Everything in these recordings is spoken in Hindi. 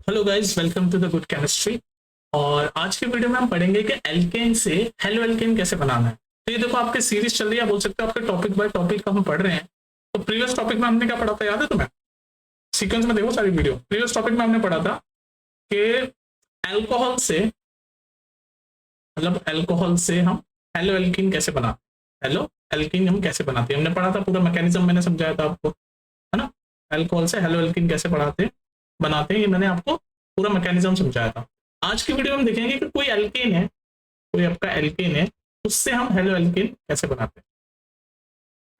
Hello guys, welcome to the good chemistry. और आज की वीडियो में हम पढ़ेंगे कि एल्केन से हेलो एल्केन कैसे बनाना है। तो ये देखो, आपकी सीरीज चल रही है, बोल सकते हो आपके टॉपिक बाय टॉपिक का हम पढ़ रहे हैं। तो प्रीवियस टॉपिक में हमने क्या पढ़ा था, याद है तुम्हें? सीक्वेंस में देखो सारी वीडियो। प्रीवियस टॉपिक में हमने पढ़ा था कि एल्कोहल से, मतलब एल्कोहल से हम हेलो एल्कीन कैसे बनाते, हेलो एल्कीन हम कैसे बनाते हैं, हमने पढ़ा था। पूरा मैकेनिज्म मैंने समझाया था आपको, है ना। एल्कोहल से हेलो एल्कीन कैसे बनाते हैं, ये मैंने आपको पूरा मैकेनिज्म समझाया था। आज की वीडियो में हम देखेंगे कि कोई एल्केन है, कोई आपका एल्केन है, उससे हम हेलो एल्केन कैसे बनाते हैं,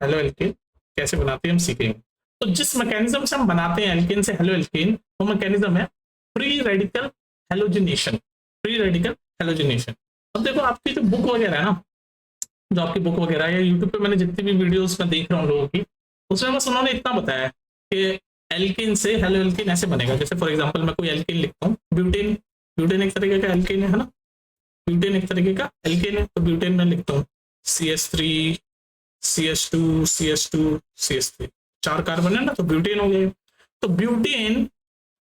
हेलो एल्केन कैसे बनाते हैं हम सीखेंगे। तो जिस मैकेनिज्म से हम बनाते हैं एल्केन से हेलो एल्केन, वो मैकेनिज्म है free radical halogenation. Free radical halogenation. अब देखो, आपकी जो बुक वगैरह है ना, जो आपकी बुक वगैरह है, या यूट्यूब पे मैंने जितनी भी वीडियोस में देख रहा हूँ लोगों की, उसमें बस उन्होंने इतना बताया कि एल्किन से हेलो एल्किन ऐसे बनेगा। जैसे फॉर एग्जांपल मैं कोई एल्किन लिखता हूँ, ब्यूटेन। ब्यूटेन एक तरीके का एल्किन है ना, ब्यूटेन एक तरीके का एल्किन है। तो ब्यूटेन में लिखता हूँ CH3 CH2 CH2 CH3, 4 carbon है ना, तो ब्यूटेन हो गया। तो ब्यूटेन,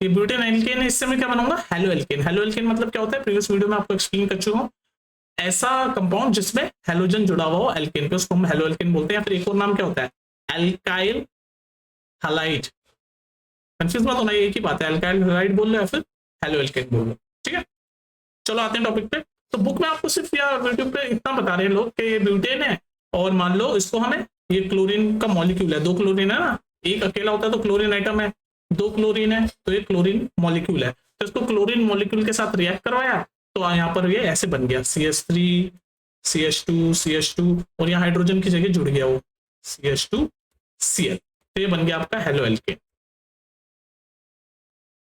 ये ब्यूटेन एल्केन है, इससे मैं क्या बनाऊंगा, हेलो एल्केन। हेलो एल्केन मतलब क्या होता है, प्रीवियस वीडियो में आपको एक्सप्लेन कर चुका हूँ। ऐसा कंपाउंड जिसमें हेलोजन जुड़ा हुआ हो एल्केन पे, उसको हम हेलो एल्केन बोलते हैं। या फिर एक और नाम क्या होता है, एल्काइल हैलाइड। कंफ्यूज मत होना, एक ही बात है, एल्काइल हैलाइड बोल लो या फिर हेलो एल्केन बोल लो, ठीक है। चलो आते हैं टॉपिक पे। तो बुक में आपको सिर्फ या यूट्यूब पे इतना बता रहे हैं लोग कि ये ब्यूटेन है, और मान लो इसको हमें, ये क्लोरीन का मॉलिक्यूल है, 2 क्लोरीन है ना, एक अकेला होता है तो क्लोरीन आइटम है, 2 क्लोरीन है तो ये क्लोरीन मॉलिक्यूल है। तो इसको क्लोरीन मॉलिक्यूल के साथ रिएक्ट करवाया, तो यहाँ पर ये ऐसे बन गया CH3 CH2 और यहाँ हाइड्रोजन की जगह जुड़ गया वो CH2Cl। तो ये बन गया आपका हेलो एल्केन।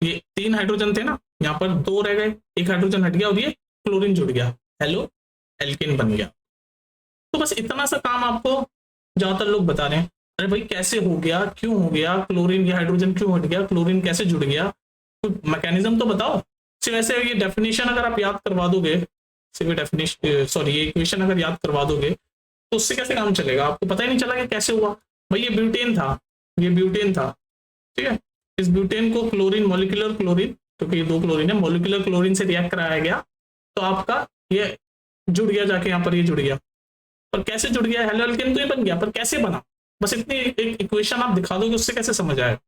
ये 3 हाइड्रोजन थे ना, यहाँ पर 2 रह गए, एक हाइड्रोजन हट गया और ये क्लोरीन जुड़ गया, हेलो एल्केन बन गया। तो बस इतना सा काम आपको ज्यादातर लोग बता रहे हैं। अरे भाई कैसे हो गया, क्यों हो गया, क्लोरीन या हाइड्रोजन क्यों हट गया, क्लोरीन कैसे जुड़ गया, कोई मैकेनिज्म तो बताओ। सिर्फ ऐसे ये डेफिनेशन अगर आप याद करवा दोगे, सिर्फ डेफिनेशन, सॉरी, ये इक्वेशन अगर याद करवा दोगे, तो उससे कैसे काम चलेगा, आपको पता ही नहीं चला कि कैसे हुआ। भाई ये ब्यूटेन था, ये ब्यूटेन था, ठीक है। इस ब्यूटेन को क्लोरीन, मॉलिक्यूलर क्लोरीन, क्योंकि ये 2 क्लोरीन है, मॉलिक्यूलर क्लोरीन से रिएक्ट कराया गया, तो आपका ये जुड़ गया, जाके यहाँ पर ये जुड़ गया। पर कैसे जुड़ गया, हेलो एल्केन तो ये बन गया, पर कैसे बना, बस इतनी एक इक्वेशन आप दिखा दोगे, उससे कैसे समझ आएगा।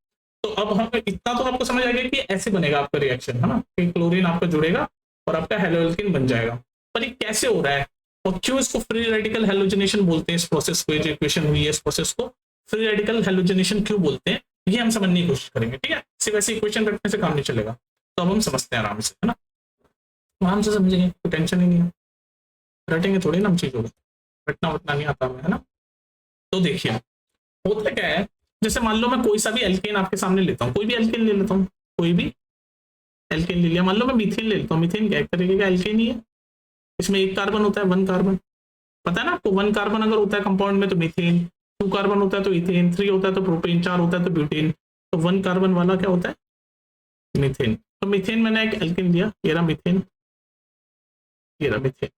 तो अब हम इतना तो आपको समझ आएगा कि ऐसे बनेगा आपका रिएक्शन, है ना, कि क्लोरीन आपका जुड़ेगा और आपका हेलो एल्केन बन जाएगा। पर ये कैसे हो रहा है और क्यों इसको फ्री रेडिकल हेलोजिनेशन बोलते हैं, इस प्रोसेस को, जो इक्वेशन हुई है इस प्रोसेस को फ्री रेडिकल हेलोजिनेशन क्यों बोलते हैं, ये हम समझने की कोशिश करेंगे, ठीक है। सिर्फ ऐसे इक्वेशन रखने से काम नहीं चलेगा। तो अब हम समझते हैं आराम से, है ना, आराम से समझेंगे, कोई टेंशन ही नहीं है, रटेंगे थोड़ी ना हम चीजों को, रटना वटना नहीं आता हमें, है ना। तो देखिए होता क्या है, जैसे मान लो मैं कोई सा भी एल्केन आपके सामने लेता हूँ, कोई भी एल्केन ले लेता हूँ, कोई भी एल्केन ले लिया, मान लो मैं मीथेन ले लेता हूँ। मीथेन क्या एक तरीके का एल्केन ही है, इसमें 1 कार्बन होता है, 1 कार्बन, पता है ना आपको। 1 कार्बन अगर होता है कंपाउंड में तो मीथेन, 2 कार्बन होता है तो इथेन, 3 होता है तो प्रोपेन, 4 होता है तो ब्यूटेन। तो 1 कार्बन वाला क्या होता है, मीथेन। तो मीथेन मैंने एक एल्केन लिया, ये रहा मीथेन, ये रहा मीथेन,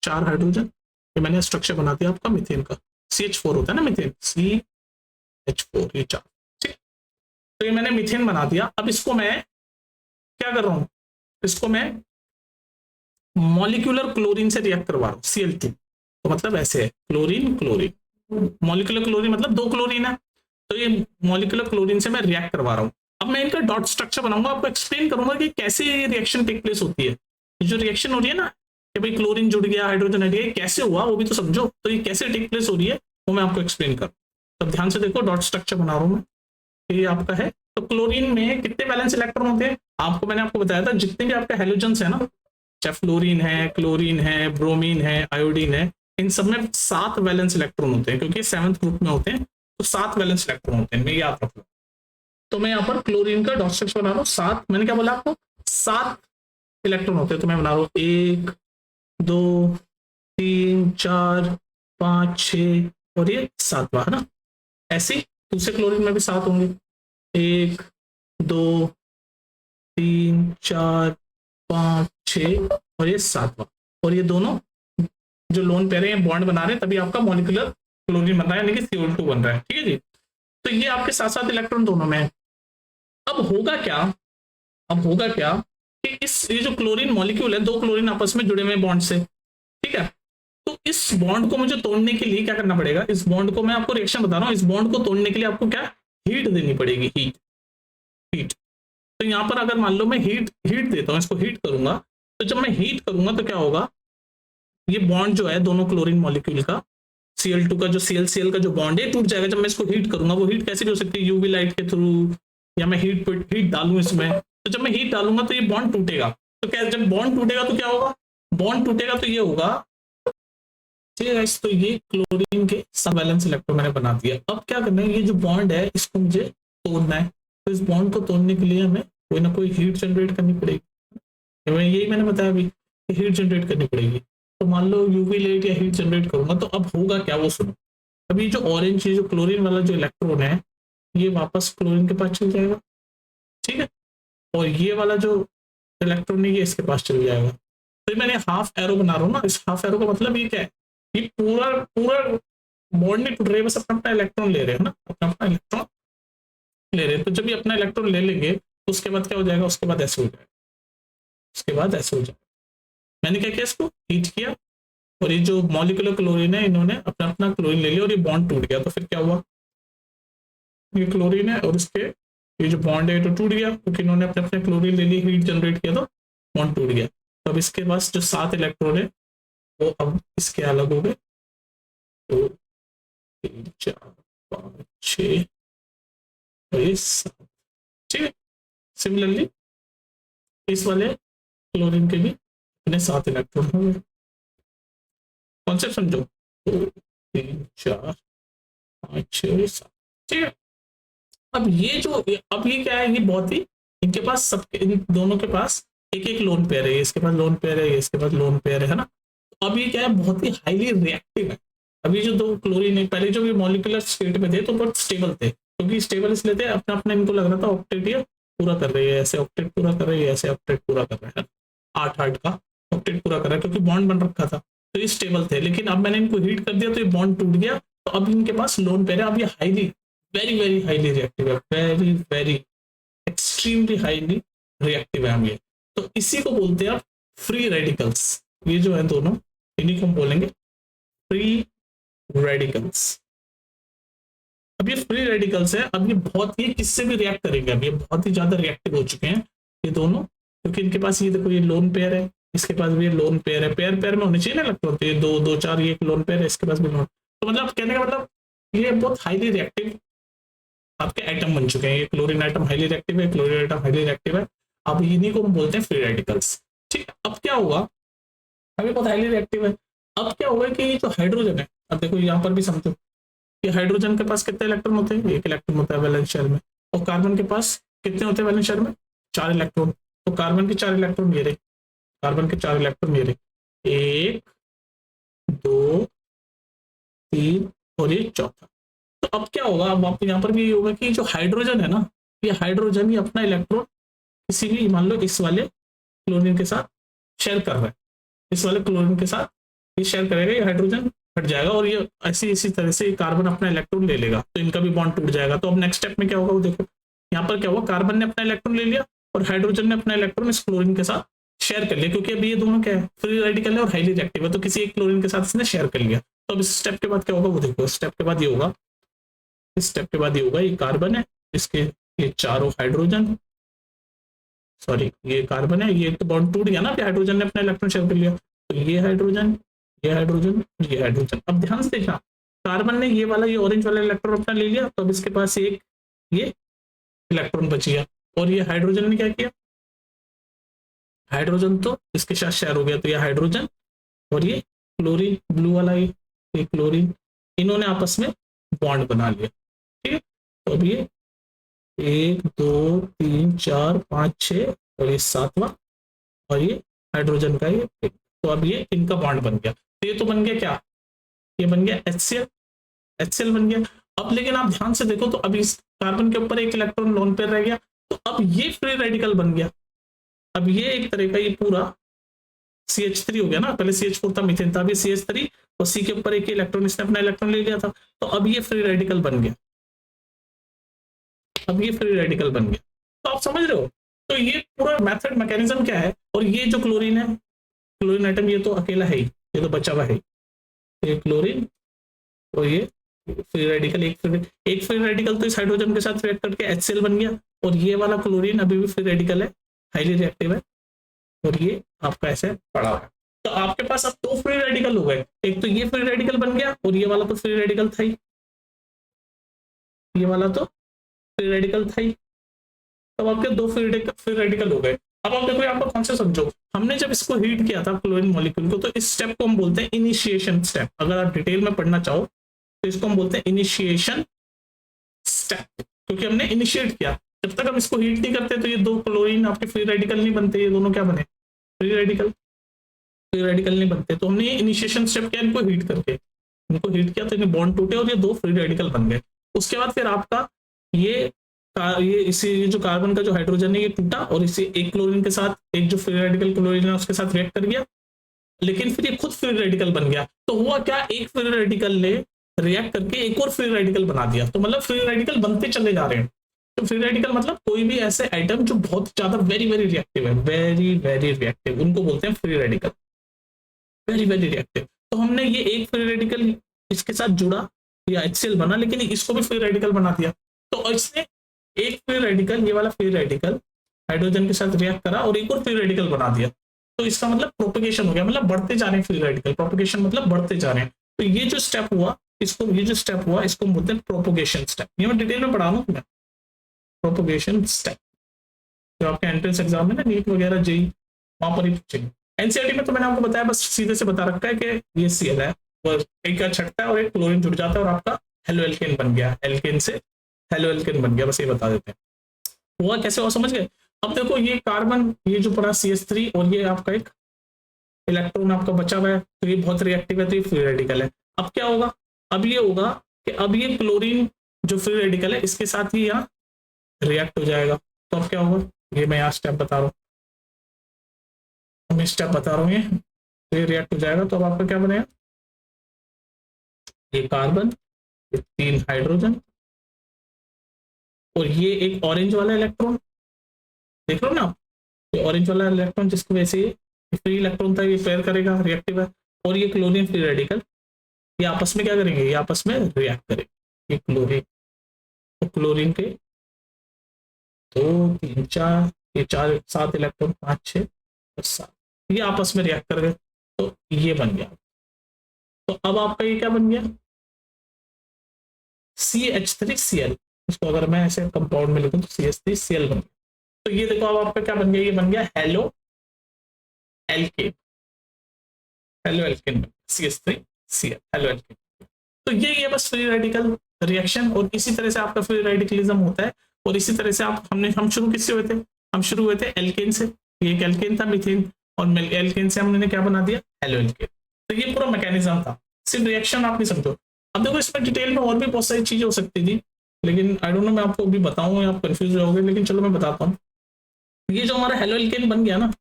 4 हाइड्रोजन, ये मैंने स्ट्रक्चर बना दिया आपका मीथेन का। CH4 होता है ना मीथेन, CH4, ये 4, ठीक। तो ये मैंने मीथेन बना दिया। अब इसको मैं क्या कर रहा हूं, इसको मैं मॉलिक्यूलर क्लोरीन से रिएक्ट करवा रहा हूँ, Cl2। तो मतलब ऐसे है, क्लोरीन क्लोरीन, मॉलिक्यूलर क्लोरीन मतलब 2 क्लोरीन है, तो ये मॉलिक्यूलर क्लोरीन से मैं रिएक्ट करवा रहा हूँ। अब मैं इनका डॉट स्ट्रक्चर बनाऊंगा, आपको एक्सप्लेन करूंगा कि कैसे ये रिएक्शन टेक प्लेस होती है। जो रिएक्शन हो रही है ना, कि भाई क्लोरीन जुड़ गया, हाइड्रोजन हट गया, कैसे हुआ वो भी तो समझो। तो ये कैसे टेक प्लेस हो रही है वो मैं आपको एक्सप्लेन करूँ। तो ध्यान से देखो, डॉट स्ट्रक्चर बना रहा हूँ मैं, ये आपका है। तो क्लोरीन में कितने वैलेंस इलेक्ट्रॉन होते हैं, आपको मैंने आपको बताया था, जितने भी आपके हेलोजन्स है ना, चाहे फ्लोरीन है, क्लोरीन है, ब्रोमीन है, आयोडीन है, इन सब में 7 वैलेंस इलेक्ट्रॉन होते हैं, क्योंकि 7th ग्रुप में होते हैं, तो 7 वैलेंस इलेक्ट्रॉन होते हैं, मैं याद रख लो। तो मैं यहाँ पर क्लोरीन का डॉट स्ट्रक्चर बना रहा हूँ, 7, मैंने क्या बोला आपको, 7 इलेक्ट्रॉन होते हैं। तो मैं बना रहा हूँ 1 2 3 4 5 6 और ये 7वां, है ना। ऐसे ही दूसरे क्लोरीन में भी 7 होंगे, 1 2 3 4 5 6 और ये 7वां। और ये दोनों जो लोन पेयर हैं बॉन्ड बना रहे हैं, तभी आपका मॉलिक्यूलर क्लोरीन बन रहा है, यानी कि CO2 बन रहा है, ठीक है जी। तो ये आपके 7-7 इलेक्ट्रॉन दोनों में है। अब होगा क्या, अब होगा क्या कि इस ये जो क्लोरीन मॉलिक्यूल है, दो क्लोरीन आपस में जुड़े हुए बॉन्ड से, ठीक है। तो इस बॉन्ड को मुझे तोड़ने के लिए क्या करना पड़ेगा, इस बॉन्ड को, मैं आपको रिएक्शन बता रहा हूँ, इस बॉन्ड को तोड़ने के लिए आपको क्या, हीट देनी पड़ेगी, हीट। हीट, तो यहाँ पर अगर मान लो मैं हीट हीट देता हूँ, इसको हीट करूंगा, तो जब मैं हीट करूंगा तो क्या होगा, ये बॉन्ड जो है दोनों क्लोरीन मॉलिक्यूल का, Cl2 का जो ClCl का जो बॉन्ड है टूट जाएगा जब मैं इसको हीट करूंगा। वो हीट कैसे भी हो सकती है, यूवी लाइट के थ्रू, या मैं हीट डालूं इसमें, तो जब मैं हीट डालूंगा तो ये बॉन्ड टूटेगा। तो क्या, जब बॉन्ड टूटेगा तो क्या होगा, बॉन्ड टूटेगा तो ये होगा, ठीक है गाइस। तो ये क्लोरीन के सब वैलेंस इलेक्ट्रॉन मैंने बना दिया। अब क्या करना है, ये जो बॉन्ड है इसको मुझे तोड़ना है। तो इस बॉन्ड को तोड़ने के लिए हमें कोई ना कोई हीट जनरेट करनी पड़ेगी। यही मैंने बताया अभी, हीट जनरेट करनी पड़ेगी। तो मान लो यूवी लाइट या हीट जनरेट करूंगा, तो अब होगा क्या वो सुनो। अभी जो ऑरेंज है, जो क्लोरीन वाला जो इलेक्ट्रॉन है, ये वापस क्लोरीन के पास चल जाएगा, ठीक है। और ये वाला जो इलेक्ट्रॉन है ये इसके पास चल जाएगा। तो मैंने हाफ एरो बना रहा हूँ ना, इस हाफ एरो का मतलब ये क्या है, ये पूरा पूरा बॉन्ड नहीं टूट रही है, बस अपना अपना इलेक्ट्रॉन ले रहे हैं ना, अपना अपना इलेक्ट्रॉन ले रहे हैं। तो जब ये अपना इलेक्ट्रॉन ले लेंगे तो उसके बाद क्या हो जाएगा, उसके बाद ऐसे हो जाएगा, उसके बाद ऐसे हो जाएगा। मैंने क्या किया, इसको हीट किया, और ये जो मॉलिक्यूलर क्लोरीन है इन्होंने अपना अपना क्लोरीन ले लिया और ये बॉन्ड टूट गया। तो फिर क्या हुआ, ये क्लोरीन है और इसके ये जो बॉन्ड है तो टूट गया, क्योंकि इन्होंने अपने अपने क्लोरीन ले ली, हीट जनरेट किया तो बॉन्ड टूट गया। तो अब इसके पास जो 7 इलेक्ट्रॉन है वो अब इसके अलग हो गए, 2 3 4 5 6 और ये 7, ठीक है। सिमिलरली इस वाले क्लोरीन के भी अपने 7 इलेक्ट्रॉन हो गए। कॉन्सेप्ट समझो, 2 3 4 5 6 7, ठीक है। अब ये जो, अब ये क्या है, ये बहुत ही, इनके पास सबके, इन दोनों के पास एक एक लोन पेयर है, इसके पास लोन पेयर है, इसके पास लोन पेयर है ना। तो अब ये क्या है, बहुत ही हाईली रिएक्टिव है। अब ये जो दो क्लोरीन है, पहले जो भी मॉलिक्यूलर स्टेट में थे तो बहुत स्टेबल थे, क्योंकि स्टेबल इसलिए थे, अपना अपना इनको लग रहा था ऑक्टेट ये पूरा कर रही है, ऐसे ऑक्टेट पूरा कर रही है, ऐसे ऑक्टेट पूरा कर रहा है, 8 का ऑक्टेट पूरा कर रहा है, क्योंकि बॉन्ड बन रखा था, तो ये स्टेबल थे। लेकिन अब मैंने इनको हीट कर दिया तो ये बॉन्ड टूट गया, तो अब इनके पास लोन पेयर है। अब ये highly, very very highly reactive है, very very extremely highly reactive है हम ये। तो इसी को बोलते हैं आप फ्री रेडिकल्स। ये जो है दोनों, इन्हीं को हम बोलेंगे फ्री रेडिकल्स। अब ये फ्री रेडिकल्स है, अब ये बहुत, ये किससे भी रिएक्ट करेंगे, अब ये बहुत ही ज्यादा रिएक्टिव हो चुके हैं ये दोनों, क्योंकि इनके पास ये देखो, ये लोन पेयर है, इसके पास भी ये लोन पेयर है, पेयर पेयर में होने चाहिए ना लगता होते हैं, 2 2 4, ये एक लोन पेयर है, इसके पास भी लोन। तो मतलब कहने का मतलब ये बहुत हाईली रिएक्टिव आपके एटम बन चुके हैं। ये क्लोरीन एटम हाईली रिएक्टिव है, क्लोरीन एटम हाईली रिएक्टिव है। अब इन्हीं को हम बोलते हैं फ्री रेडिकल्स, ठीक है। अब क्या होगा, अभी बहुत हाईली रिएक्टिव है। अब क्या होगा कि ये जो हाइड्रोजन है, अब देखो यहाँ पर भी समझो, ये हाइड्रोजन के पास कितने इलेक्ट्रॉन होते हैं, 1 इलेक्ट्रॉन होता है वैलेंस शेल में, और कार्बन के पास कितने होते हैं वैलेंस शेल में, 4 इलेक्ट्रॉन। तो कार्बन के 4 इलेक्ट्रॉन ये रहे, कार्बन के 4 इलेक्ट्रॉन ये रहे, 1 2 3 और ये चौथा। तो अब क्या होगा, अब आप यहाँ पर भी ये होगा कि जो हाइड्रोजन है ना, ये हाइड्रोजन ही अपना इलेक्ट्रॉन किसी भी, मान लो इस वाले क्लोरीन के साथ शेयर कर रहा है, इस वाले क्लोरीन के साथ ये शेयर करेगा, ये हाइड्रोजन हट जाएगा, और ये ऐसी इसी तरह से कार्बन अपना इलेक्ट्रॉन ले लेगा, तो इनका भी बॉन्ड टूट जाएगा। तो अब नेक्स्ट स्टेप में क्या होगा वो देखो, यहाँ पर क्या हुआ, कार्बन ने अपना इलेक्ट्रॉन ले लिया और हाइड्रोजन ने अपना इलेक्ट्रॉन इस क्लोरीन के साथ शेयर कर लिया, क्योंकि अभी ये दोनों क्या है, फ्री रेडिकल है और हाईली रिएक्टिव है, तो किसी एक क्लोरीन के साथ इसने शेयर कर लिया। तो अब इस स्टेप के बाद क्या होगा वो देखो, स्टेप के बाद ये होगा, इस स्टेप के बाद ये होगा, ये कार्बन है, इसके ये चारों हाइड्रोजन, सॉरी ये कार्बन है, ये तो बॉन्ड टूट गया ना, हाइड्रोजन ने अपना इलेक्ट्रॉन शेयर कर लिया, तो ये हाइड्रोजन, ये हाइड्रोजन, ये हाइड्रोजन। अब ध्यान से देखना, कार्बन ने ये वाला, ये ऑरेंज वाला इलेक्ट्रॉन अपना ले लिया, तो अब इसके पास एक ये इलेक्ट्रॉन बच गया, और ये हाइड्रोजन ने क्या किया, हाइड्रोजन तो इसके साथ शेयर हो गया, तो ये हाइड्रोजन और ये क्लोरीन ब्लू वाला, ये क्लोरीन, इन्होंने आपस में बॉन्ड बना लिया, ठीक है। तो अब ये 1 2 3 4 5 6 और ये 7वां, और ये हाइड्रोजन का ये एक। तो अब ये इनका बॉन्ड बन गया, तो ये तो बन गया क्या, ये बन गया HCl, HCl बन गया। अब लेकिन आप ध्यान से देखो, तो अब इस कार्बन के ऊपर एक इलेक्ट्रॉन लोन पेयर रह गया, तो अब ये फ्री रेडिकल बन गया। अब ये एक तरह का ये पूरा CH3 हो गया ना, पहले CH4 था, मीथेन था, अभी CH3, और C के ऊपर एक इलेक्ट्रॉन, इसने अपना इलेक्ट्रॉन ले लिया था, तो अब ये फ्री रेडिकल बन गया, अब ये फ्री रेडिकल बन गया। तो आप समझ रहे हो, तो ये पूरा मेथड मैकेनिज्म क्या है, और ये जो क्लोरीन है, क्लोरीन एटम ये तो अकेला है ही, ये तो बचा हुआ है, ये क्लोरीन और ये फ्री रेडिकल, एक फ्री रेडिकल तो इस हाइड्रोजन के साथ रिएक्ट करके HCl बन गया, और ये वाला क्लोरीन अभी भी फ्री रेडिकल है, हाईली रिएक्टिव है, और ये आपका ऐसे पड़ा हुआ है। तो आपके पास अब दो फ्री रेडिकल हो गए, एक तो ये फ्री रेडिकल बन गया और ये वाला तो फ्री रेडिकल था ही, ये वाला तो फ्री रेडिकल था ही, तब आपके दो फ्री रेडिकल हो गए। अब आप देखो यहाँ पर कौन से समझो, हमने जब इसको हीट किया था क्लोरीन मॉलिक्यूल को, तो इस स्टेप को हम बोलते हैं इनिशिएशन स्टेप। अगर आप डिटेल में पढ़ना चाहो तो इसको हम बोलते हैं इनिशिएशन स्टेप, क्योंकि हमने इनिशिएट किया। जब तक हम इसको हीट नहीं करते तो ये दो क्लोरीन आपके फ्री रेडिकल नहीं बनते, ये दोनों क्या बने, फ्री रेडिकल नहीं बनते। तो हमने ये इनिशिएशन स्टेप किया, इनको हीट करके, इनको हीट किया तो इन्हें बॉन्ड टूटे और ये दो फ्री रेडिकल बन गए। उसके बाद फिर आपका ये ये जो कार्बन का जो हाइड्रोजन है ये टूटा और इसे एक क्लोरीन के साथ, एक जो फ्री रेडिकल क्लोरीन है उसके साथ रिएक्ट कर गया, लेकिन फिर ये खुद फ्री रेडिकल बन गया। तो हुआ क्या, एक फ्री रेडिकल ने रिएक्ट करके एक और फ्री रेडिकल बना दिया, तो मतलब फ्री रेडिकल बनते चले जा रहे हैं। तो फ्री रेडिकल मतलब कोई भी ऐसे आइटम जो बहुत ज्यादा वेरी वेरी रिएक्टिव है, वेरी वेरी रिएक्टिव, उनको बोलते हैं free radical, very very reactive. तो हमने ये एक फ्री रेडिकल इसके साथ जुड़ा या HCl बना, लेकिन इसको भी फ्री रेडिकल बना दिया। तो इसने एक फ्री रेडिकल, ये वाला फ्री रेडिकल हाइड्रोजन के साथ रिएक्ट करा और एक और फ्री रेडिकल बना दिया। तो इसका मतलब प्रोपगेशन हो गया, मतलब बढ़ते जा रहे हैं फ्री रेडिकल, प्रोपगेशन मतलब बढ़ते जा रहे हैं। तो ये जो स्टेप हुआ, ये जो स्टेप हुआ इसको बोलते हैं प्रोपगेशन स्टेप। ये मैं डिटेल में पढ़ा रहा हूँ, प्रोपगेशन स्टेप जो आपके एंट्रेंस एग्जाम में ना नीट वगैरह जेई वहां पर ही पूछेंगे। एनसीईआरटी में तो मैंने आपको बताया, बस सीधे से बता रखा है कि ये Cl है, और एक का छटता है और एक क्लोरीन जुड़ जाता है और आपका हेलो एल्केन बन गया, एल्केन से हेलो एल्केन बन गया, बस ये बता देते हैं। हुआ कैसे हुआ समझ गए। अब देखो ये कार्बन, ये जो पड़ा CH3 और ये आपका एक इलेक्ट्रॉन आपका बचा हुआ है, तो ये बहुत रिएक्टिव है, तो ये फ्री रेडिकल है। अब क्या होगा, अब ये होगा कि अब ये क्लोरीन जो फ्री रेडिकल है इसके साथ ही यहाँ रिएक्ट हो जाएगा। तो अब क्या होगा, ये मैं यहाँ स्टेप बता रहा हूँ, मैं स्टेप बता रहा हूँ, ये रिएक्ट हो जाएगा। तो अब आपका क्या बनेगा, ये कार्बन, ये 3 हाइड्रोजन और ये एक ऑरेंज वाला इलेक्ट्रॉन, देख लो ना आप, ये ऑरेंज वाला इलेक्ट्रॉन जिसको वैसे फ्री इलेक्ट्रॉन था, ये पेयर करेगा, रिएक्टिव है, और ये क्लोरीन फ्री रेडिकल, ये आपस में क्या करेंगे, ये आपस में रिएक्ट करेंगे। ये क्लोरीन, तो क्लोरीन के 2 3 4, ये 4 7 इलेक्ट्रॉन, 5 6 और 7, ये आपस में रिएक्ट कर गए, तो ये बन गया। तो अब आपका ये क्या बन गया, CH3Cl। इसको अगर मैं ऐसे कंपाउंड में लिखूं तो CH3Cl बन गया। तो ये देखो अब आपका क्या बन गया, ये बन गया halo alkane, halo alkane, CH3Cl, halo alkane. तो ये बस फ्री रेडिकल रिएक्शन, और इसी तरह से आपका फ्री रेडिकलिज्म होता है। और इसी तरह से हम शुरू किससे हुए थे, हम शुरू हुए थे एल्केन से, ये एक एल्केन था मीथेन, और एल्केन से हमने क्या बना दिया, हेलो एल्केन। तो ये पूरा मैकेनिज्म था, सिर्फ रिएक्शन आप नहीं समझो। अब देखो इसमें डिटेल में और भी बहुत सारी चीजें हो सकती थी, लेकिन आई डोंट नो मैं आपको अभी बताऊं या आप कंफ्यूज रहोगे, लेकिन चलो मैं बताता हूँ। ये जो हमारा हेलो एल्केन बन गया ना,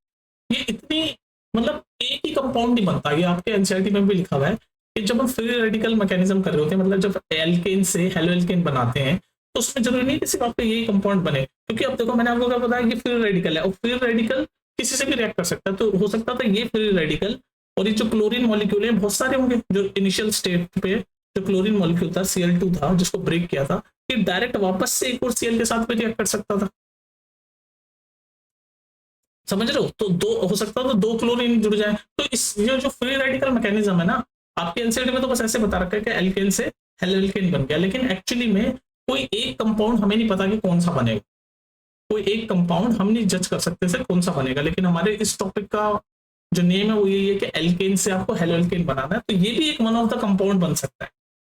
ये इतनी मतलब एक ही कंपाउंड नहीं बनता, ये आपके एनसीईआरटी में भी लिखा हुआ है कि जब हम फ्री रेडिकल मैकेनिज्म कर रहे होते हैं, मतलब जब एल्केन से हेलो एल्केन बनाते हैं, तो उसमें जरूरी नहीं कि सिर्फ आपका यही कंपाउंड बने, क्योंकि अब देखो मैंने आपको क्या बताया, ये फ्री रेडिकल है और फ्री रेडिकल किसी से भी रिएक्ट कर सकता है। तो हो सकता था ये फ्री रेडिकल और ये जो क्लोरीन मॉलिक्यूल है बहुत सारे होंगे, जो इनिशियल स्टेट पे जो क्लोरीन मॉलिक्यूल था Cl2 था जिसको ब्रेक किया था, ये डायरेक्ट वापस से एक और Cl के साथ भी रिएक्ट कर सकता था, समझ रहे हो। तो दो हो सकता था, 2 क्लोरीन जुड़ जाए। तो इस ये जो फ्री रेडिकल मैकेनिज्म है ना, आपके एनसीईआरटी में तो बस ऐसे बता रखा है कि एल्केन से हेलो एल्केन बन गया, लेकिन एक्चुअली में कोई एक कंपाउंड हमें नहीं पता कि कौन सा बनेगा, कोई एक कंपाउंड हम नहीं जज कर सकते से कौन सा बनेगा। लेकिन हमारे इस टॉपिक का जो नेम है वो यही है कि एल्केन से आपको हेलो एल्केन बनाना है। तो ये भी एक वन ऑफ द कंपाउंड बन सकता है,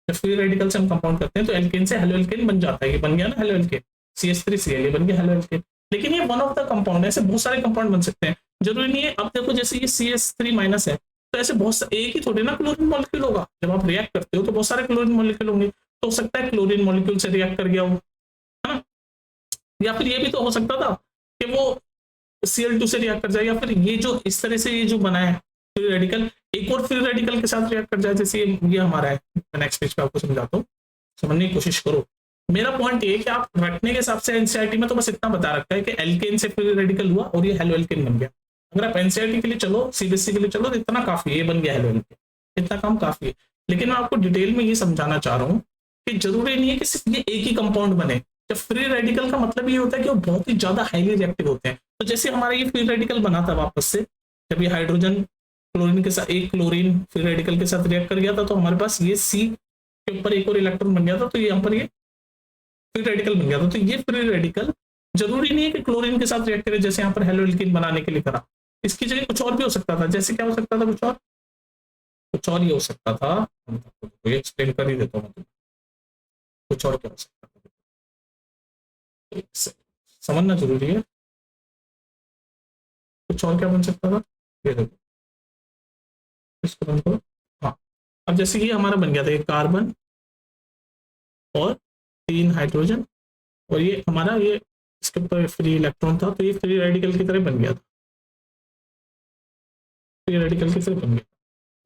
जब फ्री रेडिकल से हम कंपाउंड करते हैं तो एल्केन से हेलो एल्केन बन जाता है, ये बन गया ना हेलो एल्केन, CH3Cl, ये बन गया हेलो एल्केन। लेकिन ये वन ऑफ द कंपाउंड है, ऐसे बहुत सारे कंपाउंड बन सकते हैं, जरूरी नहीं है। अब देखो जैसे ये CH3- है, तो ऐसे बहुत एक ही थोड़े ना क्लोरीन मॉलिक्यूल होगा, जब आप रिएक्ट करते हो तो बहुत सारे क्लोरीन मॉलिक्यूल होंगे। तो हो सकता है क्लोरीन मॉलिक्यूल से रिएक्ट कर गया हो, है ना, या फिर ये भी तो हो सकता था कि वो Cl2 से रिएक्ट कर जाए, या फिर ये जो इस तरह से ये जो बना है फ्री रेडिकल एक और फ्री रेडिकल के साथ रिएक्ट कर जाए, जैसे ये हमारा है। मैं नेक्स्ट पेज पे आपको समझाता हूँ, समझने की कोशिश करो। मेरा पॉइंट ये है कि आप रखने के हिसाब से एनसीईआरटी में तो बस इतना बता रखा है कि एल्केन से फ्री रेडिकल हुआ और ये हेलो एल्केन बन गया। अगर आप एनसीईआरटी के लिए चलो, सीबीएसई के लिए चलो, तो इतना काफी है, ये बन गया हेलो एल्केन, इतना काम काफी है। लेकिन मैं आपको डिटेल में ये समझाना चाह रहा हूँ कि जरूरी नहीं है कि सिर्फ ये एक ही कंपाउंड बने। जब फ्री रेडिकल का मतलब ये होता है कि वो बहुत ही ज्यादा हाईली रिएक्टिव होते हैं। तो जैसे हमारा ये फ्री रेडिकल बना था वापस से, जब ये हाइड्रोजन क्लोरीन के साथ, एक क्लोरीन फ्री रेडिकल के साथ रिएक्ट कर गया था, तो हमारे पास ये सी के ऊपर एक और इलेक्ट्रॉन बन गया था, तो यहाँ पर ये फ्री रेडिकल बन गया था। तो ये फ्री रेडिकल जरूरी नहीं है कि क्लोरीन के साथ रिएक्ट करे, जैसे यहाँ पर हेलो एल्कीन बनाने के लिए करा। इसकी जगह कुछ और भी हो सकता था। जैसे क्या हो सकता था? कुछ और ये हो सकता था, ये एक्सप्लेन कर ही देता हूँ मैं। कुछ और क्या हो सकता था, समझना जरूरी है। कुछ और क्या बन सकता था, ये देखो, इसको बंद करो। हाँ, अब जैसे ये हमारा बन गया था, एक कार्बन और 3 हाइड्रोजन, और ये हमारा ये इसके ऊपर फ्री इलेक्ट्रॉन था, तो ये फ्री रेडिकल की तरह बन गया था, फ्री रेडिकल की तरह बन गया।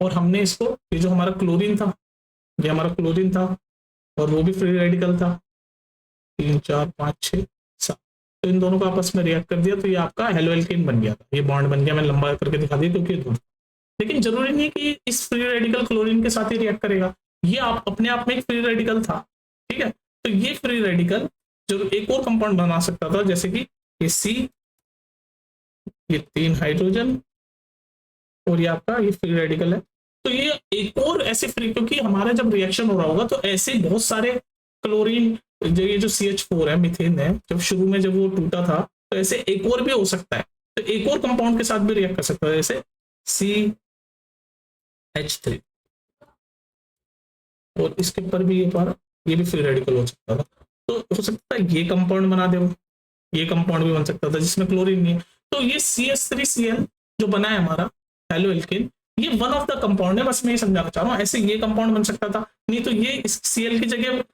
और हमने इसको, ये जो हमारा क्लोरीन था, ये हमारा क्लोरीन था, और वो भी फ्री रेडिकल था, 3 4 5 6 7, तो इन दोनों को आपस में रिएक्ट कर दिया, तो ये आपका हेलो एल्केन बन गया था। ये बॉन्ड बन गया, मैं लंबा करके दिखा दिया क्योंकि दूर। लेकिन जरूरी नहीं है कि इस फ्री रेडिकल क्लोरीन के साथ ही रिएक्ट करेगा। ये आप अपने आप में एक फ्री रेडिकल था, ठीक है। तो ये फ्री रेडिकल जो एक और कंपाउंड बना सकता था, जैसे कि ये सी, ये 3 हाइड्रोजन, और ये आपका ये फ्री रेडिकल है। तो ये एक और ऐसे फ्री, क्योंकि हमारा जब रिएक्शन हो रहा होगा तो ऐसे बहुत सारे क्लोरीन, जो ये जो CH4 है, मीथेन है, जब शुरू में जब वो टूटा था, तो ऐसे एक और भी हो सकता है। तो एक और कंपाउंड के साथ भी रिएक्ट कर सकता है, जैसे CH3, और इसके ऊपर भी ये भी फ्री रेडिकल हो सकता था। तो हो सकता है ये कंपाउंड बना दे, ये कंपाउंड भी बन सकता था जिसमें क्लोरीन नहीं है। तो ये CH3Cl जो बना है हमारा हेलो एल्केन, ये वन ऑफ द कंपाउंड है, बस मैं ये समझाना चाह रहा हूँ। ऐसे ये कंपाउंड बन सकता था, नहीं तो ये इस Cl की जगह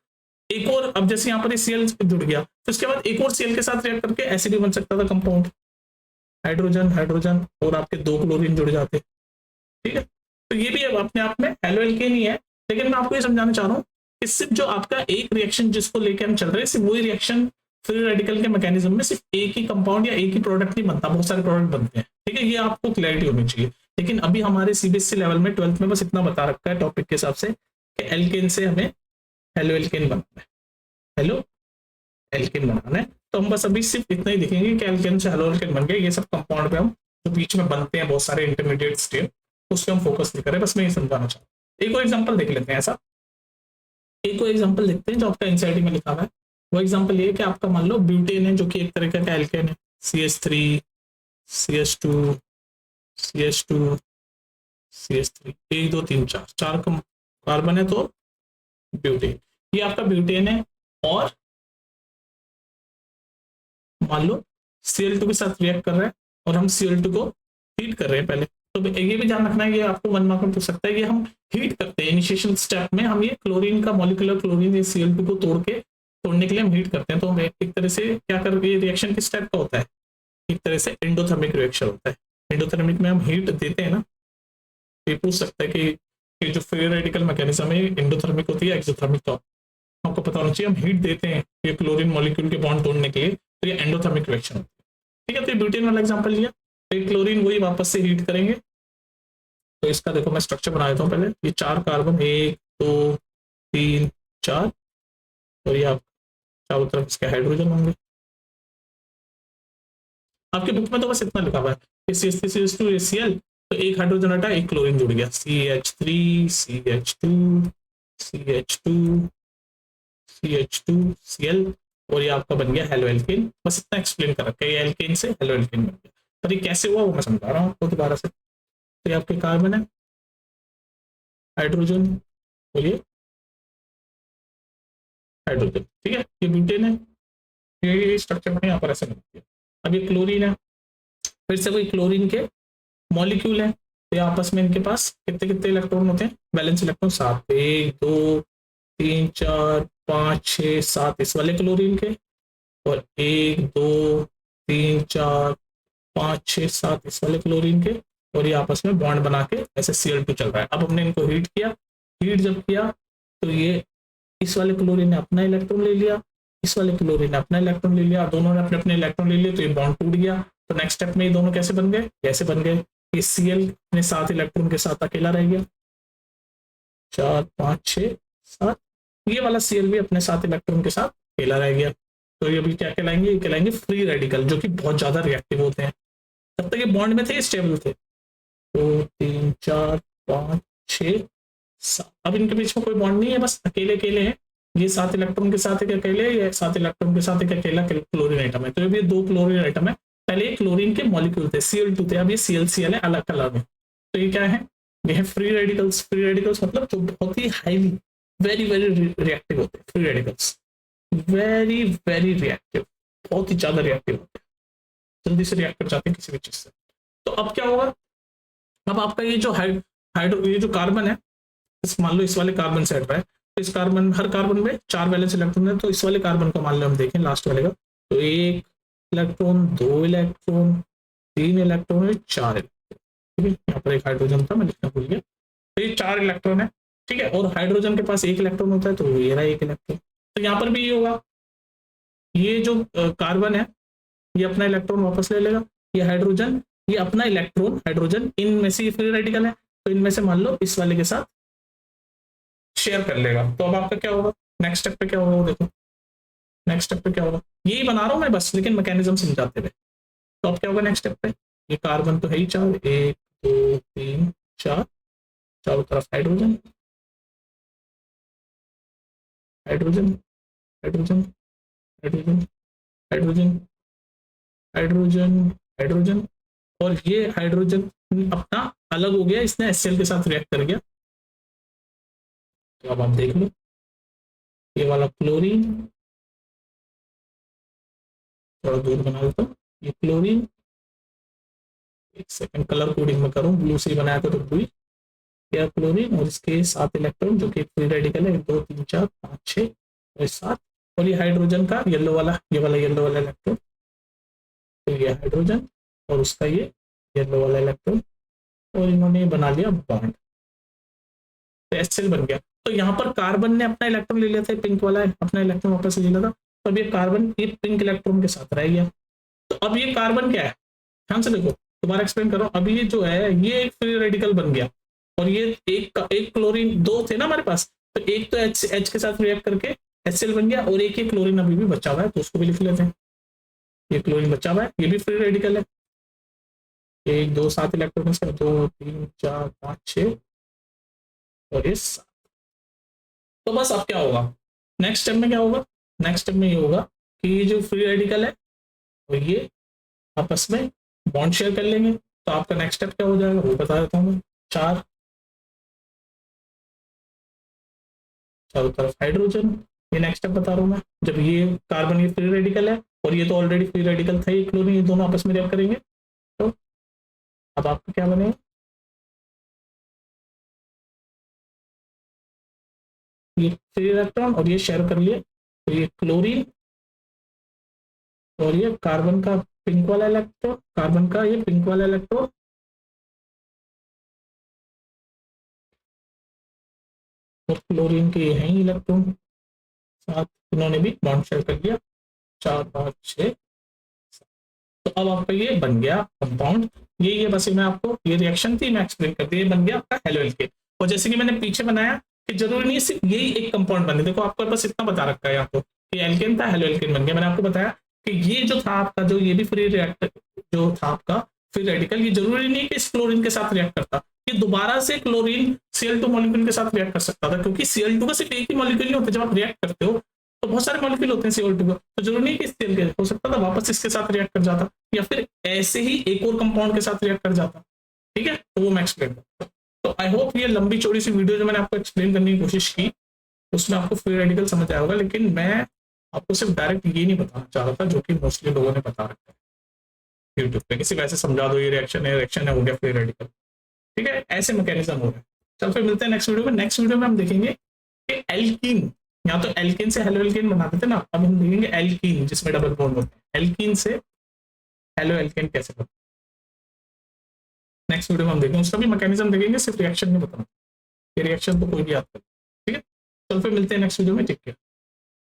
एक और, अब जैसे यहाँ पर Cl जुड़ गया, तो उसके बाद एक और Cl के साथ रिएक्ट करके ऐसे भी बन सकता था कंपाउंड, हाइड्रोजन हाइड्रोजन, और आपके 2 क्लोरीन जुड़ जाते, ठीक है। तो ये भी अपने आप में हेलो एल्केन ही है। लेकिन मैं आपको ये समझाना चाह रहा हूँ कि सिर्फ जो आपका एक रिएक्शन जिसको लेके हम चल रहे हैं, सिर्फ वही रिएक्शन फ्री रेडिकल के मैकेनिज्म में सिर्फ एक ही कंपाउंड या एक ही प्रोडक्ट नहीं बनता, बहुत सारे प्रोडक्ट बनते हैं, ठीक है। ये आपको क्लैरिटी होनी चाहिए। लेकिन अभी हमारे CBSE लेवल में 12th में बस इतना बता रखा है टॉपिक के हिसाब से कि एल्केन से हमें हेलो एल्केन बनाना है, हेलो एल्केन बनाना है। तो हम बस अभी सिर्फ इतना ही देखेंगे कि एल्केन से हेलो एल्केन बन गया। ये सब कंपाउंड पे हम जो बीच में बनते हैं बहुत सारे इंटरमीडिएट स्टेप, उस पर हम फोकस नहीं करें, बस मैं ये समझाना चाहूँ। एक और एग्जाम्पल देख लेते हैं ऐसा, एक और एग्जाम्पल देखते हैं जो आपका एनसीईआरटी में लिखा हुआ है। वो एग्जाम्पल ये है कि आपका मान लो ब्यूटेन है, जो कि एक तरह का एल्केन है, CH3 CH2 CH2 CH3, 1 2 3 4 4 carbon है, तो ब्यूटेन, ये आपका ब्यूटेन है। और मान लो Cl2 के साथ रिएक्ट कर रहा है, और हम Cl2 को हीट कर रहे हैं पहले। तो ये भी ध्यान रखना है, ये आपको 1 मार्क में पूछ सकता है, ये हम हीट करते हैं इनिशिएशन स्टेप में, हम ये क्लोरीन का मॉलिक्यूलर क्लोरीन, ये Cl2 को तोड़ने के लिए हम हीट करते हैं। तो हम एक तरह से क्या कर रहे हैं, रिएक्शन किस टाइप का होता है, एक तरह से एंडोथर्मिक रिएक्शन होता है। एंडोथर्मिक में हम हीट देते हैं ना, ये पूछ सकता है कि जो फ्री रेडिकल मैकेनिज्म है एंडोथर्मिक होती है एक्सोथर्मिक, तो आपको पता होना चाहिए। हम हीट देते हैं ये क्लोरीन मॉलिक्यूल के बॉन्ड तोड़ने के लिए, तो ये एंडोथर्मिक रिएक्शन होती है, ठीक है। तो ब्यूटेन वाला एग्जांपल लिया, तो क्लोरीन वही वापस से हीट करेंगे। तो इसका देखो मैं स्ट्रक्चर बना देता हूँ पहले। ये 4 कार्बन, 1 2 3 4, और ये आप चारों तरफ इसके हाइड्रोजन होंगे। आपके बुक में तो बस इतना लिखा हुआ है CH3 CH2 तो एक हाइड्रोजन हटा, एक क्लोरीन जुड़ गया, CH3 CH2 CH2 CH2 Cl, और ये आपका बन गया हेलो एल्केन। बस इतना एक्सप्लेन कर रखा है, ये एल्केन से हेलो एल्केन बन गया। पर ये कैसे हुआ वो मैं समझा रहा हूँ आपको दोबारा से। तो ये आपके कार्बन है, हाइड्रोजन, और ये हाइड्रोजन, ठीक है। ये ब्यूटेन है, ये स्ट्रक्चर में यहाँ पर ऐसे बनती है। अब ये क्लोरीन है, फिर से वही क्लोरीन के मॉलिक्यूल है, तो आपस में इनके पास कितने कितने इलेक्ट्रॉन होते हैं, बैलेंस इलेक्ट्रॉन 7, 1 2 3 4 5 6 7 इस वाले क्लोरीन के, और 1 2 3 4 5 6 7 इस वाले क्लोरीन के, और ये आपस में बॉन्ड बना के ऐसे Cl2 चल रहा है। अब हमने इनको हीट किया, हीट जब किया तो ये इस वाले क्लोरीन ने अपना इलेक्ट्रॉन ले लिया, इस वाले क्लोरीन ने अपना इलेक्ट्रॉन ले लिया, दोनों ने अपने अपने इलेक्ट्रॉन ले लिए, तो ये बॉन्ड टूट गया। तो नेक्स्ट स्टेप में ये दोनों कैसे बन गए, कैसे बन गए, ये Cl अपने 7 इलेक्ट्रॉन के साथ अकेला रह गया, 4 5 6 7, ये वाला Cl भी अपने 7 इलेक्ट्रॉन के साथ अकेला रह गया। तो ये अभी क्या कहलाएंगे, ये कहलाएंगे फ्री रेडिकल, जो कि बहुत ज्यादा रिएक्टिव होते हैं। तब तक ये बॉन्ड में थे, स्टेबल थे। 2 3 4 5 6 7, अब इनके बीच में कोई बॉन्ड नहीं है, बस अकेले अकेले हैं। ये 7 इलेक्ट्रॉन के साथ एक अकेले, ये 7 इलेक्ट्रॉन के साथ एक अकेला क्लोरीन आइटम है। तो ये 2 क्लोरीन आइटम है। पहले क्लोरीन के मॉलिक्यूल थे, Cl2 थे, अब ये ClCl है, अलग कलर में। तो ये क्या है, ये है फ्री रेडिकल्स। फ्री रेडिकल्स मतलब जो बहुत ही हाईली वेरी वेरी रिएक्टिव होते हैं। Free radicals very very reactive, बहुत ही ज्यादा रिएक्टिव होते हैं, जल्दी से रिएक्ट कर जाते हैं किसी भी चीज से। तो अब क्या होगा, अब आपका ये जो हाइड्रो ये जो कार्बन है, मान लो इस वाले कार्बन से हट रहा है, तो इस कार्बन, हर कार्बन में 4 वैलेंस इलेक्ट्रॉन है। तो इस वाले कार्बन को मान लो हम देखें लास्ट वाले का, तो 1 इलेक्ट्रॉन, 2 इलेक्ट्रॉन, 3 इलेक्ट्रॉन, 4 इलेक्ट्रॉन। ठीक है, यहाँ पर एक हाइड्रोजन था, मैं लिखना भूल गया। तो ये 4 इलेक्ट्रॉन है। ठीक है, और हाइड्रोजन के पास 1 इलेक्ट्रॉन होता है, तो ये रहा 1 इलेक्ट्रॉन। तो यहाँ पर भी ये होगा, ये जो कार्बन है ये अपना इलेक्ट्रॉन वापस ले लेगा, ये हाइड्रोजन ये अपना इलेक्ट्रॉन, हाइड्रोजन इनमें से फ्री रेडिकल है, तो इनमें से मान लो इस वाले के साथ शेयर कर लेगा। तो अब आपका क्या होगा, नेक्स्ट स्टेप पे क्या होगा, वो देखो नेक्स्ट स्टेप पे क्या होगा, यही बना रहा हूं मैं बस, लेकिन मैकेनिज्म समझाते हुए। तो अब क्या होगा नेक्स्ट स्टेप पे, ये कार्बन तो है ही 4, 1 2 3 4, चारों तरफ hydrogen hydrogen hydrogen hydrogen hydrogen hydrogen hydrogen, और ये हाइड्रोजन अपना अलग हो गया, इसने HCl के साथ रिएक्ट कर गया। तो अब आप देख लो, ये वाला क्लोरीन, थोड़ा दूर बना देता हूँ, ये क्लोरीन, एक सेकंड कलर कोडिंग में करूँ, ब्लू से बनाया था तो ब्लू, यह क्लोरीन और इसके 7 इलेक्ट्रॉन जो कि फ्री रेडिकल है, 2 3 4 5 6 और 7, और ये हाइड्रोजन का येलो वाला, ये वाला येलो वाला इलेक्ट्रॉन, तो ये हाइड्रोजन और उसका ये येलो वाला इलेक्ट्रॉन, और इन्होंने बना लिया बॉन्ड, तो HCl बन गया। तो यहाँ पर कार्बन ने अपना इलेक्ट्रॉन ले लिया था, पिंक वाला है, अपना इलेक्ट्रॉन वापस ले लिया था, तो अब ये कार्बन ये पिंक इलेक्ट्रॉन के साथ रह गया। तो अब ये कार्बन क्या है, ध्यान से देखो, दोबारा एक्सप्लेन कर रहा हूँ। अभी ये जो है ये एक फ्री रेडिकल बन गया, और ये एक क्लोरीन, 2 थे ना हमारे पास, तो एक तो H के साथ रिएक्ट करके HCl बन गया, और एक ये क्लोरीन अभी भी बचा हुआ है, तो उसको भी लिख लेते हैं। ये क्लोरीन बचा हुआ है, ये भी फ्री रेडिकल है, 1 2 7 इलेक्ट्रॉन है, 2 3 4 5 6 और ये 7। तो बस अब क्या होगा, नेक्स्ट स्टेप में क्या होगा, नेक्स्ट स्टेप में ये होगा कि ये जो फ्री रेडिकल है और ये आपस में बॉन्ड शेयर कर लेंगे। तो आपका नेक्स्ट स्टेप क्या हो जाएगा वो बता देता हूँ मैं। 4 चारों तरफ हाइड्रोजन, ये नेक्स्ट स्टेप बता रहा हूँ मैं। जब ये कार्बन ये फ्री रेडिकल है और ये तो ऑलरेडी फ्री रेडिकल था, ये क्लोरीन, ये दोनों आपस में रिएक्ट करेंगे, तो अब आपका क्या बनेगा, ये फ्री इलेक्ट्रॉन और ये शेयर कर लिए, तो ये क्लोरीन और ये कार्बन का पिंक वाला इलेक्ट्रॉन, कार्बन का ये पिंक वाला इलेक्ट्रॉन, और क्लोरीन के ये हैं इलेक्ट्रॉन साथ, इन्होंने भी बॉन्ड शेयर कर लिया, 4 5 6। तो अब आपका ये बन गया कंपाउंड, ये बस मैं आपको ये रिएक्शन थी मैं एक्सप्लेन कर दी, ये बन गया आपका हेलो एल्केन। और जैसे कि मैंने पीछे बनाया कि जरूरी नहीं सिर्फ यही एक कंपाउंड बने, देखो आपको बस इतना बता रखा है आपको कि एल्केन था, हेलो एल्केन बन गया। मैंने आपको बताया कि ये जो था आपका, जो ये भी फ्री रिएक्टर जो था आपका फ्री रेडिकल, ये जरूरी नहीं कि इस क्लोरीन के साथ रिएक्ट करता, ये दोबारा से क्लोरीन Cl2 मॉलिक्यूल के साथ रिएक्ट कर सकता था, क्योंकि Cl2 का सिर्फ एक ही मॉलिक्यूल नहीं होता, जब आप रिएक्ट करते हो तो बहुत सारे मॉलिक्यूल होते हैं Cl2 का, तो जरूरी नहीं कि इस तेल के, हो सकता था वापस इसके साथ रिएक्ट कर जाता, या फिर ऐसे ही एक और कंपाउंड के साथ रिएक्ट कर जाता। ठीक है, तो वो मैं एक्सप्लेन करता। तो आई होप ये लंबी चौड़ी सी वीडियो जो मैंने आपको एक्सप्लेन करने की कोशिश की उसमें आपको फ्री रेडिकल समझ आया होगा, लेकिन मैं आपको सिर्फ डायरेक्ट ये नहीं बताना चाह रहा था जो कि मोस्टली लोगों ने बता रखा है यूट्यूब पे, किसी वैसे समझा दो ये रिएक्शन है हो गया फ्री रेडिकल। ठीक है, ऐसे मैकेनिज्म हो रहा है। चल फिर मिलते हैं नेक्स्ट वीडियो में। नेक्स्ट वीडियो में हम देखेंगे कि एल्कीन, या तो एल्केन से हेलो एल्केन बनाते थे ना, अब हम देखेंगे एल्कीन जिसमें डबल बॉन्ड होते हैं, एल्कीन से हेलो एल्केन कैसे बनता है। नेक्स्ट वीडियो में हम देखेंगे, उसका भी मैकेनिज्म देखेंगे, सिर्फ रिएक्शन नहीं बताना, ये रिएक्शन तो कोई भी याद कर। ठीक है। चल फिर मिलते हैं नेक्स्ट वीडियो में, टेक केयर।